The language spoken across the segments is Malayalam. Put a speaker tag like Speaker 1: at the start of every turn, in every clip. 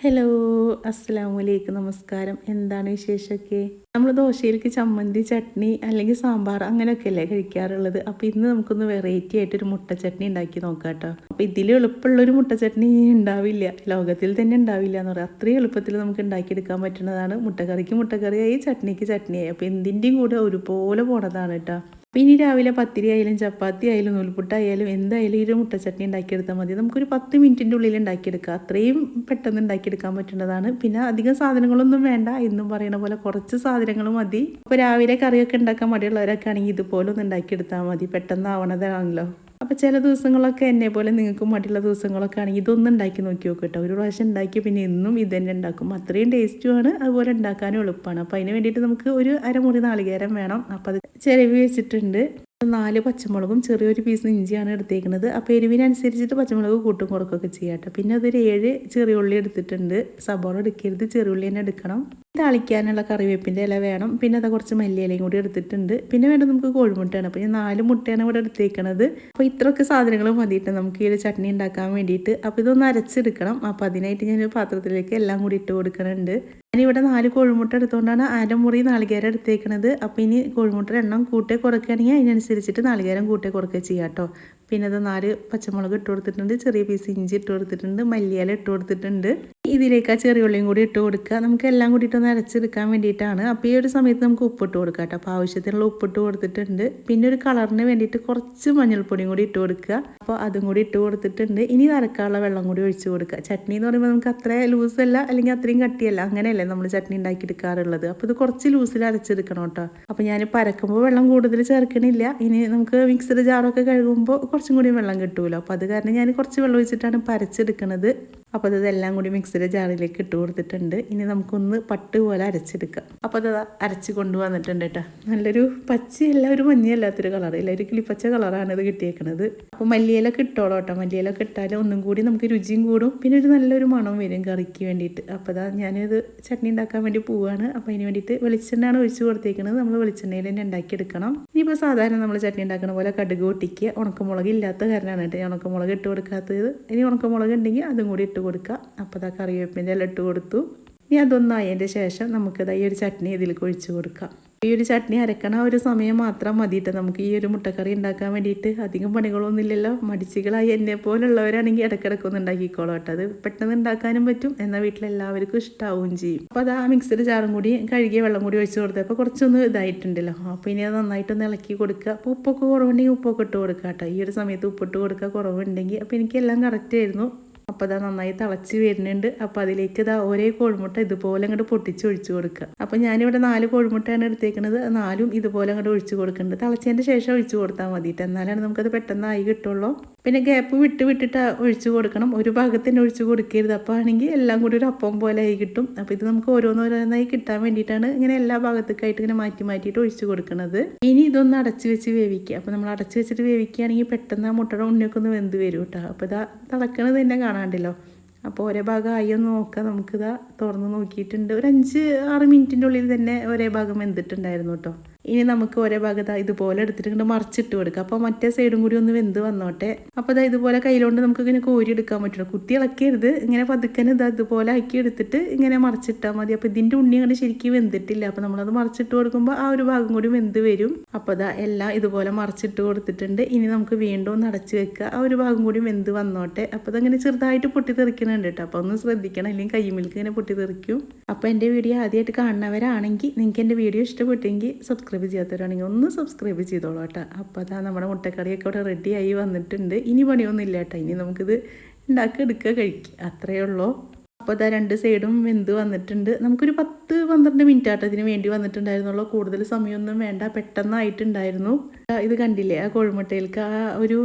Speaker 1: ഹലോ, അസ്സലാമലൈക്കും, നമസ്കാരം. എന്താണ് വിശേഷമൊക്കെ? നമ്മൾ ദോശയിലേക്ക് ചമ്മന്തി, ചട്നി അല്ലെങ്കിൽ സാമ്പാർ അങ്ങനെയൊക്കെ അല്ലേ കഴിക്കാറുള്ളത്. അപ്പോൾ ഇന്ന് നമുക്കൊന്ന് വെറൈറ്റി ആയിട്ടൊരു മുട്ട ചട്നി ഉണ്ടാക്കി നോക്കാം കേട്ടോ. അപ്പോൾ ഇതിൽ എളുപ്പമുള്ളൊരു മുട്ട ചട്നി ഉണ്ടാവില്ല, ലോകത്തിൽ തന്നെ ഉണ്ടാവില്ല എന്ന് പറയാം. അത്രയും എളുപ്പത്തിൽ നമുക്ക് ഉണ്ടാക്കിയെടുക്കാൻ പറ്റുന്നതാണ്. മുട്ടക്കറിക്ക് മുട്ടക്കറിയായി, ചട്നിക്ക് ചട്നിയായി. അപ്പോൾ എന്തിൻ്റെയും കൂടെ ഒരുപോലെ പോണതാണ് കേട്ടോ. അപ്പോൾ ഇനി രാവിലെ പത്തിരി ആയാലും ചപ്പാത്തി ആയാലും നൂൽപുട്ടായാലും എന്തായാലും ഈ ഒരു മുട്ട ചട്നി ഉണ്ടാക്കിയെടുത്താൽ മതി. നമുക്കൊരു 10 മിനിറ്റിൻ്റെ ഉള്ളിൽ ഉണ്ടാക്കിയെടുക്കാം. അത്രയും പെട്ടെന്ന് ഉണ്ടാക്കിയെടുക്കാൻ പറ്റുന്നതാണ്. പിന്നെ അധികം സാധനങ്ങളൊന്നും വേണ്ട, എന്നും പറയുന്ന പോലെ കുറച്ച് സാധനങ്ങൾ മതി. അപ്പോൾ രാവിലെ കറിയൊക്കെ ഉണ്ടാക്കാൻ മടിയുള്ളവരൊക്കെ ആണെങ്കിൽ ഇതുപോലെ ഒന്ന് ഉണ്ടാക്കിയെടുത്താൽ മതി. പെട്ടെന്ന് ആവണതാണല്ലോ. അപ്പോൾ ചില ദിവസങ്ങളൊക്കെ എന്നെ പോലെ നിങ്ങൾക്ക് മടിയുള്ള ദിവസങ്ങളൊക്കെ ആണെങ്കിൽ ഇതൊന്നും ഉണ്ടാക്കി നോക്കി നോക്കും കേട്ടോ. ഒരു പ്രാവശ്യം ഉണ്ടാക്കി പിന്നെ എന്നും ഇത് തന്നെ ഉണ്ടാക്കും. അത്രയും ടേസ്റ്റുമാണ്, അതുപോലെ ഉണ്ടാക്കാനും എളുപ്പമാണ്. അപ്പോൾ അതിന് വേണ്ടിയിട്ട് നമുക്ക് ഒരു അരമുറി നാളികേരം വേണം. അപ്പോൾ അത് ചിരവി വെച്ചിട്ടുണ്ട്. 4 പച്ചമുളകും ചെറിയൊരു പീസ് ഇഞ്ചിയാണ് എടുത്തേക്കുന്നത്. അപ്പോൾ എരിവിനനുസരിച്ചിട്ട് പച്ചമുളക് കൂട്ടും കുറക്കൊക്കെ ചെയ്യാം കേട്ടോ. പിന്നെ അതൊരു 7 ചെറിയ ഉള്ളി എടുത്തിട്ടുണ്ട്. സബോള എടുക്കരുത്, ചെറിയുള്ളി തന്നെ എടുക്കണം. താളിക്കാനുള്ള കറിവേപ്പിൻ്റെ ഇല വേണം. പിന്നെ അത് കുറച്ച് മല്ലിയിലയും കൂടി എടുത്തിട്ടുണ്ട്. പിന്നെ വേണ്ടത് നമുക്ക് കോഴിമുട്ടയാണ്. അപ്പോൾ ഞാൻ 4 മുട്ടയാണ് ഇവിടെ എടുത്തേക്കണത്. അപ്പോൾ ഇത്രയൊക്കെ സാധനങ്ങൾ മതിയിട്ട് നമുക്ക് ഈ ഒരു ചട്നി ഉണ്ടാക്കാൻ വേണ്ടിയിട്ട്. അപ്പോൾ ഇതൊന്ന് അരച്ചെടുക്കണം. അപ്പോൾ അതിനായിട്ട് ഞാൻ ഒരു പാത്രത്തിലേക്ക് എല്ലാം കൂടി ഇട്ട് കൊടുക്കുന്നുണ്ട്. ഞാനിവിടെ 4 കോഴിമുട്ട എടുത്തുകൊണ്ടാണ് അരമുറി നാളികേരം എടുത്തേക്കണത്. അപ്പോൾ ഇനി കോഴിമുട്ടയുടെ എണ്ണം കൂട്ടേ കുറയ്ക്കുകയാണെങ്കിൽ അതിനനുസരിച്ചിട്ട് നാളികേരം കൂട്ടേ കുറയ്ക്കുക ചെയ്യാം കേട്ടോ. പിന്നെ അത് 4 പച്ചമുളക് ഇട്ട് കൊടുത്തിട്ടുണ്ട്, ചെറിയ പീസ് ഇഞ്ചി ഇട്ട് കൊടുത്തിട്ടുണ്ട്, മല്ലിയില ഇട്ട് കൊടുത്തിട്ടുണ്ട്. ഇതിലേക്ക് ആ ചെറിയ ഉള്ളിയും കൂടി ഇട്ട് കൊടുക്കുക. നമുക്ക് എല്ലാം കൂടിയിട്ടൊന്ന് അരച്ചെടുക്കാൻ വേണ്ടിയിട്ടാണ്. അപ്പോൾ ഈ ഒരു സമയത്ത് നമുക്ക് ഉപ്പിട്ട് കൊടുക്കാം കേട്ടോ. അപ്പോൾ ആവശ്യത്തിനുള്ള ഉപ്പിട്ട് കൊടുത്തിട്ടുണ്ട്. പിന്നെ ഒരു കളറിന് വേണ്ടിയിട്ട് കുറച്ച് മഞ്ഞൾപ്പൊടിയും കൂടി ഇട്ട് കൊടുക്കുക. അപ്പോൾ അതും കൂടി ഇട്ട് കൊടുത്തിട്ടുണ്ട്. ഇനി അരക്കാനുള്ള വെള്ളം കൂടി ഒഴിച്ച് കൊടുക്കുക. ചട്നി എന്ന് പറയുമ്പോൾ നമുക്ക് അത്ര ലൂസല്ല, അല്ലെങ്കിൽ അത്രയും കട്ടിയല്ല, അങ്ങനെയല്ലേ നമ്മൾ ചട്നി ഉണ്ടാക്കി എടുക്കാറുള്ളത്. അപ്പോൾ ഇത് കുറച്ച് ലൂസിൽ അരച്ചെടുക്കണം കേട്ടോ. അപ്പോൾ ഞാൻ പരക്കുമ്പോൾ വെള്ളം കൂടുതൽ ചേർക്കണില്ല. ഇനി നമുക്ക് മിക്സഡ് ജാറൊക്കെ കഴുകുമ്പോൾ കുറച്ചും കൂടി വെള്ളം കിട്ടുമല്ലോ. അപ്പോൾ അത് കാരണം ഞാൻ കുറച്ച് വെള്ളം ഒഴിച്ചിട്ടാണ് പരച്ചെടുക്കുന്നത്. അപ്പോൾ അതെല്ലാം കൂടി മിക്സിയുടെ ജാറിലേക്ക് ഇട്ട് കൊടുത്തിട്ടുണ്ട്. ഇനി നമുക്കൊന്ന് പട്ട് പോലെ അരച്ചെടുക്കാം. അപ്പോൾ അത് അരച്ച് കൊണ്ടുവന്നിട്ടുണ്ട് കേട്ടോ. നല്ലൊരു പച്ചയല്ല, ഒരു മഞ്ഞയല്ലാത്തൊരു കളർ, ഇല്ല ഒരു കിളിപ്പച്ച കളറാണ് ഇത് കിട്ടിയേക്കുന്നത്. അപ്പോൾ മല്ലിയിലൊക്കെ ഇട്ടോളൂ കേട്ടോ. മല്ലിയിലൊക്കെ ഇട്ടാൽ ഒന്നും കൂടി നമുക്ക് രുചിയും കൂടും, പിന്നെ ഒരു നല്ലൊരു മണം വരും കറിക്ക് വേണ്ടിയിട്ട്. അപ്പോൾ ഞാനിത് ചട്നി ഉണ്ടാക്കാൻ വേണ്ടി പോവുകയാണ്. അപ്പോൾ അതിന് വേണ്ടിയിട്ട് വെളിച്ചെണ്ണയാണ് ഒഴിച്ച് കൊടുത്തേക്കുന്നത്. നമ്മൾ വെളിച്ചെണ്ണയിൽ തന്നെ ഉണ്ടാക്കിയെടുക്കണം. ഇനിയിപ്പോൾ സാധാരണ നമ്മൾ ചട്നി ഉണ്ടാക്കുന്ന പോലെ കടുക് പൊട്ടിക്കുക. ഉണക്കമുളക് ഇല്ലാത്ത കാരണമാണ് കേട്ടോ ഉണക്കമുളക് ഇട്ട് കൊടുക്കാത്തത്. ഇനി ഉണക്കമുളക് ഉണ്ടെങ്കിൽ അതും കൂടി ഇട്ട് കൊടുക്കുക. അപ്പോൾ കറിവേപ്പിൻ്റെ എല്ലാം ഇട്ട് കൊടുത്തു. ഇനി അതൊന്നായതിൻ്റെ ശേഷം നമുക്കിത് ഈ ഒരു ചട്നി ഇതിലേക്ക് ഒഴിച്ച് കൊടുക്കാം. ഈ ഒരു ചട്നി അരക്കണ ഒരു സമയം മാത്രം മതിയിട്ട് നമുക്ക് ഈ ഒരു മുട്ടക്കറി ഉണ്ടാക്കാൻ വേണ്ടിയിട്ട്. അധികം പണികളൊന്നും ഇല്ലല്ലോ. മടിച്ചികളായി എന്നെ പോലുള്ളവരാണെങ്കിൽ ഇടയ്ക്കിടയ്ക്കൊന്ന് ഉണ്ടാക്കിക്കോളൂ കേട്ടോ. അത് പെട്ടെന്ന് ഉണ്ടാക്കാനും പറ്റും, എന്നാൽ വീട്ടിലെല്ലാവർക്കും ഇഷ്ടാവുകയും ചെയ്യും. അപ്പോൾ അത് ആ മിക്സഡ് ജാറും കൂടി കഴുകിയ വെള്ളം കൂടി ഒഴിച്ച് കൊടുത്തത് അപ്പോൾ കുറച്ചൊന്ന് ഇതായിട്ടുണ്ടല്ലോ. അപ്പോൾ ഇനി അത് നന്നായിട്ടൊന്ന് ഇളക്കി കൊടുക്കുക. അപ്പോൾ ഉപ്പൊക്കെ കുറവുണ്ടെങ്കിൽ ഉപ്പൊക്കെ ഇട്ട് കൊടുക്കുക കേട്ടോ. ഈ ഒരു സമയത്ത് ഉപ്പിട്ട് കൊടുക്കുക കുറവുണ്ടെങ്കിൽ. അപ്പോൾ എനിക്കെല്ലാം കറക്റ്റ് ആയിരുന്നു. അപ്പോൾ നന്നായി തിളച്ച് വരുന്നുണ്ട്. അപ്പോൾ അതിലേക്ക് ഒരേ കോഴിമുട്ട ഇതുപോലെ അങ്ങോട്ട് പൊട്ടിച്ച് ഒഴിച്ച് കൊടുക്കുക. അപ്പോൾ ഞാനിവിടെ 4 കോഴിമുട്ടയാണ് എടുത്തേക്കുന്നത്. 4ഉം ഇതുപോലെ അങ്ങോട്ട് ഒഴിച്ച് കൊടുക്കുന്നുണ്ട്. തിളച്ചതിൻ്റെ ശേഷം ഒഴിച്ച് കൊടുത്താൽ മതിയിട്ട്, എന്നാലാണ് നമുക്കത് പെട്ടെന്നായി കിട്ടുള്ളൂ. പിന്നെ ഗ്യാപ്പ് വിട്ടിട്ട് ഒഴിച്ച് കൊടുക്കണം. ഒരു ഭാഗത്തന്നെ ഒഴിച്ച് കൊടുക്കരുത്. അപ്പോൾ ആണെങ്കിൽ എല്ലാം കൂടി ഒരു അപ്പം പോലെ ആയി കിട്ടും. അപ്പോൾ ഇത് നമുക്ക് ഓരോന്നോരോന്നായി കിട്ടാൻ വേണ്ടിയിട്ടാണ് ഇങ്ങനെ എല്ലാ ഭാഗത്തേക്കായിട്ട് ഇങ്ങനെ മാറ്റിയിട്ട് ഒഴിച്ച് കൊടുക്കുന്നത്. ഇനി ഇതൊന്ന് അടച്ച് വെച്ച് വേവിക്കുക. അപ്പോൾ നമ്മൾ അടച്ച് വെച്ചിട്ട് വേവിക്കുകയാണെങ്കിൽ പെട്ടെന്ന് ആ മുട്ടയുടെ ഉണ്ണിയൊക്കെ ഒന്ന് വെന്ത് വരും കേട്ടോ. അപ്പോൾ തിളക്കണത് തന്നെ കാണാണ്ടല്ലോ. അപ്പോൾ ഒരേ ഭാഗം ആയി ഒന്ന് നോക്കാം. നമുക്കിതാ തുറന്ന് നോക്കിയിട്ടുണ്ട്. ഒരു 5-6 മിനിറ്റിൻ്റെ ഉള്ളിൽ തന്നെ ഒരേ ഭാഗം വെന്തിട്ടുണ്ടായിരുന്നു കേട്ടോ. ഇനി നമുക്ക് ഒരേ ഭാഗത്ത് ഇതുപോലെ എടുത്തിട്ട് മറിച്ചിട്ട് കൊടുക്കുക. അപ്പോൾ മറ്റേ സൈഡും കൂടി ഒന്ന് വെന്ത് വന്നോട്ടെ. അപ്പോൾ ഇതുപോലെ കയ്യിലോണ്ട് നമുക്ക് ഇങ്ങനെ കോരി എടുക്കാൻ പറ്റുള്ളൂ. കുത്തി ഇളക്കരുത്, ഇങ്ങനെ പതുക്കനെ ഇതുപോലെ ആക്കി എടുത്തിട്ട് ഇങ്ങനെ മറിച്ചിട്ടാൽ മതി. അപ്പോൾ ഇതിൻ്റെ ഉണ്ണി അങ്ങനെ ശരിക്കും വെന്തിട്ടില്ല. അപ്പോൾ നമ്മളത് മറിച്ചിട്ട് കൊടുക്കുമ്പോൾ ആ ഒരു ഭാഗം കൂടി വെന്ത് വരും. അപ്പോൾ എല്ലാം ഇതുപോലെ മറിച്ചിട്ട് കൊടുത്തിട്ടുണ്ട്. ഇനി നമുക്ക് വീണ്ടും ഒന്ന് അടച്ച് വെക്കുക. ആ ഒരു ഭാഗം കൂടി വെന്ത് വന്നോട്ടെ. അപ്പോൾ അതങ്ങനെ ചെറുതായിട്ട് പൊട്ടിത്തെറിക്കുന്നുണ്ട് കേട്ടോ. അപ്പോൾ ഒന്ന് ശ്രദ്ധിക്കണം, അല്ലെങ്കിൽ കൈമിൽക്ക് ഇങ്ങനെ പൊട്ടിത്തെറിക്കും. അപ്പോൾ എൻ്റെ വീഡിയോ ആദ്യമായിട്ട് കാണുന്നവരാണെങ്കിൽ നിങ്ങൾക്ക് എൻ്റെ വീഡിയോ ഇഷ്ടപ്പെട്ടെങ്കിൽ സബ്സ്ക്രൈബ് ചെയ്യാത്തവരാണെങ്കിൽ ഒന്ന് സബ്സ്ക്രൈബ് ചെയ്തോളൂ കേട്ടോ. അപ്പോൾ നമ്മുടെ മുട്ടക്കറിയൊക്കെ ഇവിടെ റെഡിയായി വന്നിട്ടുണ്ട്. ഇനി പണിയൊന്നും ഇല്ല കേട്ടോ. ഇനി നമുക്കിത് ഉണ്ടാക്കി എടുക്കുക, കഴിക്കുക, അത്രയേ ഉള്ളൂ. അപ്പോൾ 2 സൈഡും വെന്ത് വന്നിട്ടുണ്ട്. നമുക്കൊരു 10-12 മിനിറ്റ് ആട്ടോ ഇതിന് വേണ്ടി വന്നിട്ടുണ്ടായിരുന്നുള്ളൂ. കൂടുതൽ സമയമൊന്നും വേണ്ട, പെട്ടെന്നായിട്ടുണ്ടായിരുന്നു. ഇത് കണ്ടില്ലേ, ആ കോഴിമുട്ടയിലേക്ക് ആ ഒരു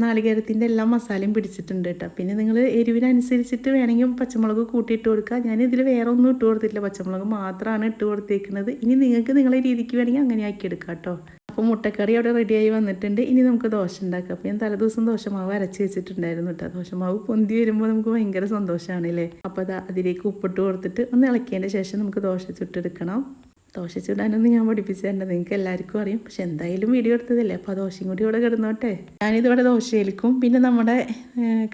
Speaker 1: നാളികേരത്തിൻ്റെ എല്ലാ മസാലയും പിടിച്ചിട്ടുണ്ട് കേട്ടോ. പിന്നെ നിങ്ങൾ എരിവിനനുസരിച്ചിട്ട് വേണമെങ്കിൽ പച്ചമുളക് കൂട്ടിയിട്ട് കൊടുക്കുക. ഞാനിതിൽ വേറെ ഒന്നും ഇട്ട് കൊടുത്തിട്ടില്ല, പച്ചമുളക് മാത്രമാണ് ഇട്ട് കൊടുത്തേക്കുന്നത്. ഇനി നിങ്ങൾക്ക് നിങ്ങളെ രീതിക്ക് വേണമെങ്കിൽ അങ്ങനെ ആക്കിയെടുക്കാം കേട്ടോ. അപ്പോൾ മുട്ടക്കറി അവിടെ റെഡിയായി വന്നിട്ടുണ്ട്. ഇനി നമുക്ക് ദോശ ഉണ്ടാക്കാം. അപ്പോൾ ഞാൻ തലേദിവസം ദോശമാവ് അരച്ച് വെച്ചിട്ടുണ്ടായിരുന്നു കേട്ടോ. ദോശമാവ് പൊന്തി വരുമ്പോൾ നമുക്ക് ഭയങ്കര സന്തോഷമാണല്ലേ. അപ്പോൾ അതിലേക്ക് ഉപ്പിട്ട് കൊടുത്തിട്ട് ഒന്ന് ഇളക്കിയതിൻ്റെ ശേഷം നമുക്ക് ദോശ ചുട്ടെടുക്കണം. ദോശ ചുടാനൊന്നും ഞാൻ പഠിപ്പിച്ചു തരേണ്ട, നിങ്ങൾക്ക് എല്ലാവർക്കും അറിയും. പക്ഷെ എന്തായാലും വീഡിയോ എടുത്തതല്ലേ, അപ്പോൾ ആ ദോശയും കൂടി ഇവിടെ കിടന്നോട്ടെ. ഞാനിതിവിടെ ദോശയിലേക്കും പിന്നെ നമ്മുടെ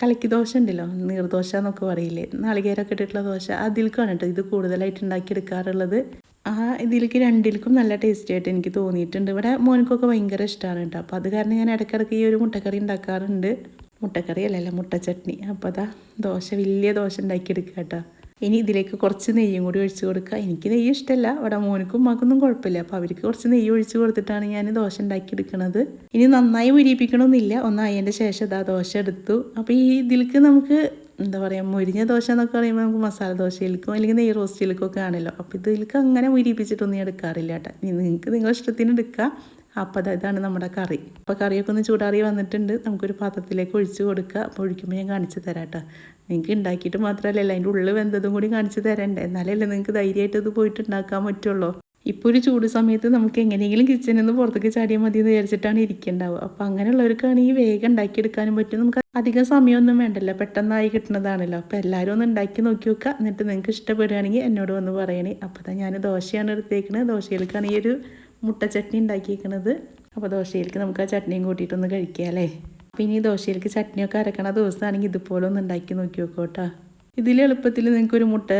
Speaker 1: കലക്കി ദോശ ഉണ്ടല്ലോ, നീർദോശ എന്നൊക്കെ പറയില്ലേ, നാളികേരമൊക്കെ ഇട്ടിട്ടുള്ള ദോശ, അതിലേക്കാണ് കേട്ടോ ഇത് കൂടുതലായിട്ട് ഉണ്ടാക്കിയെടുക്കാറുള്ളത്. ആ ഇതിലേക്ക് രണ്ടിലേക്കും നല്ല ടേസ്റ്റി ആയിട്ട് എനിക്ക് തോന്നിയിട്ടുണ്ട്. ഇവിടെ മോനക്കൊക്കെ ഭയങ്കര ഇഷ്ടമാണ് കേട്ടോ. അപ്പോൾ അത് കാരണം ഞാൻ ഇടയ്ക്കിടയ്ക്ക് ഈ ഒരു മുട്ടക്കറി ഉണ്ടാക്കാറുണ്ട്. മുട്ടക്കറി അല്ലല്ല, മുട്ട ചട്നി. അപ്പോൾ അതാ വലിയ ദോശ ഉണ്ടാക്കിയെടുക്കുക കേട്ടോ. ഇനി ഇതിലേക്ക് കുറച്ച് നെയ്യും കൂടി ഒഴിച്ച് കൊടുക്കുക. എനിക്ക് നെയ്യ് ഇഷ്ടമല്ല, അവിടെ മോനക്കും ഉമ്മാക്കൊന്നും കുഴപ്പമില്ല. അപ്പോൾ അവർക്ക് കുറച്ച് നെയ്യ് ഒഴിച്ച് കൊടുത്തിട്ടാണ് ഞാൻ ദോശ ഉണ്ടാക്കിയെടുക്കുന്നത്. ഇനി നന്നായി മുരിപ്പിക്കണമെന്നില്ല, ഒന്നായതിൻ്റെ ശേഷം ഇതാ ദോശ എടുത്തു. അപ്പോൾ ഈ ഇതിലേക്ക് നമുക്ക് എന്താ പറയുക, മുരിഞ്ഞ ദോശ എന്നൊക്കെ പറയുമ്പോൾ നമുക്ക് മസാല ദോശയിലേക്കും അല്ലെങ്കിൽ നെയ്യ് റോസ്റ്റിലേക്കും ഒക്കെ ആണല്ലോ. അപ്പോൾ ഇതിലേക്ക് അങ്ങനെ മുരിപ്പിച്ചിട്ടൊന്നും എടുക്കാറില്ല കേട്ടോ. നിങ്ങൾക്ക് നിങ്ങളുടെ ഇഷ്ടത്തിന് എടുക്കുക. അപ്പോൾ ഇതാണ് നമ്മുടെ കറി. അപ്പോൾ കറിയൊക്കെ ഒന്ന് ചൂടാറി വന്നിട്ടുണ്ട്. നമുക്കൊരു പാത്രത്തിലേക്ക് ഒഴിച്ച് കൊടുക്കുക. അപ്പോൾ ഒഴിക്കുമ്പോൾ ഞാൻ കാണിച്ച് തരാം കേട്ടോ. നിങ്ങൾക്ക് ഉണ്ടാക്കിയിട്ട് മാത്രമല്ല, അതിൻ്റെ ഉള്ളിൽ വെന്തതും കൂടി കാണിച്ച് തരണ്ടേ, എന്നാലല്ലേ നിങ്ങൾക്ക് ധൈര്യമായിട്ട് ഇത് പോയിട്ട് ഉണ്ടാക്കാൻ പറ്റുള്ളൂ. ഇപ്പോൾ ഒരു ചൂട് സമയത്ത് നമുക്ക് എങ്ങനെയെങ്കിലും കിച്ചണിൽ നിന്ന് പുറത്തേക്ക് ചാടിയാൽ മതി എന്ന് വിചാരിച്ചിട്ടാണ് ഇരിക്കേണ്ടാവുക. അപ്പോൾ അങ്ങനെയുള്ളവർക്കാണെങ്കിൽ വേഗം ഉണ്ടാക്കിയെടുക്കാനും പറ്റും. നമുക്ക് അധികം സമയമൊന്നും വേണ്ടല്ലോ, പെട്ടെന്നായി കിട്ടുന്നതാണല്ലോ. അപ്പോൾ എല്ലാവരും ഒന്ന് ഉണ്ടാക്കി നോക്കി നോക്കുക. എന്നിട്ട് നിങ്ങൾക്ക് ഇഷ്ടപ്പെടുകയാണെങ്കിൽ എന്നോട് വന്ന് പറയണേ. അപ്പോൾ ഞാൻ ദോശയാണ് എടുത്തേക്കുന്നത്. ദോശയിലേക്കാണ് ഈ ഒരു മുട്ട ചട്നി ഉണ്ടാക്കിയിരിക്കുന്നത്. അപ്പോൾ ദോശയിലേക്ക് നമുക്ക് ആ ചട്നിയും കൂട്ടിയിട്ടൊന്ന് കഴിക്കാം അല്ലേ. അപ്പോൾ ഇനി ദോശയിലേക്ക് ചട്നിയൊക്കെ അരക്കണ ദിവസമാണെങ്കിൽ ഇതുപോലെ ഒന്ന് ഉണ്ടാക്കി നോക്കി നോക്കോട്ടോ. ഇതിൽ എളുപ്പത്തിൽ നിങ്ങൾക്കൊരു മുട്ട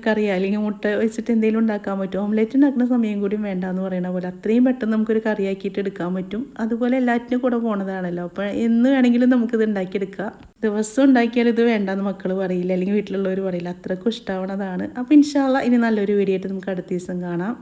Speaker 1: കറിയോ അല്ലെങ്കിൽ മുട്ട വെച്ചിട്ട് എന്തെങ്കിലും ഉണ്ടാക്കാൻ പറ്റും. ഓംലേറ്റ് ഉണ്ടാക്കുന്ന സമയം കൂടി വേണ്ടാന്ന് പറയുന്ന പോലെ അത്രയും പെട്ടെന്ന് നമുക്കൊരു കറിയാക്കിയിട്ട് എടുക്കാൻ പറ്റും. അതുപോലെ എല്ലാറ്റിനും കൂടെ പോണതാണല്ലോ. അപ്പോൾ എന്ന് വേണമെങ്കിലും നമുക്കിത് ഉണ്ടാക്കിയെടുക്കാം. ദിവസം ഉണ്ടാക്കിയാൽ ഇത് വേണ്ടാന്ന് മക്കൾ പറയില്ല, അല്ലെങ്കിൽ വീട്ടിലുള്ളവർ പറയില്ല. അത്രയ്ക്കും ഇഷ്ടമാവണതാണ്. അപ്പോൾ ഇൻഷാ അല്ലാഹ് ഇനി നല്ലൊരു വീഡിയോ ആയിട്ട് നമുക്ക് അടുത്ത ദിവസം കാണാം.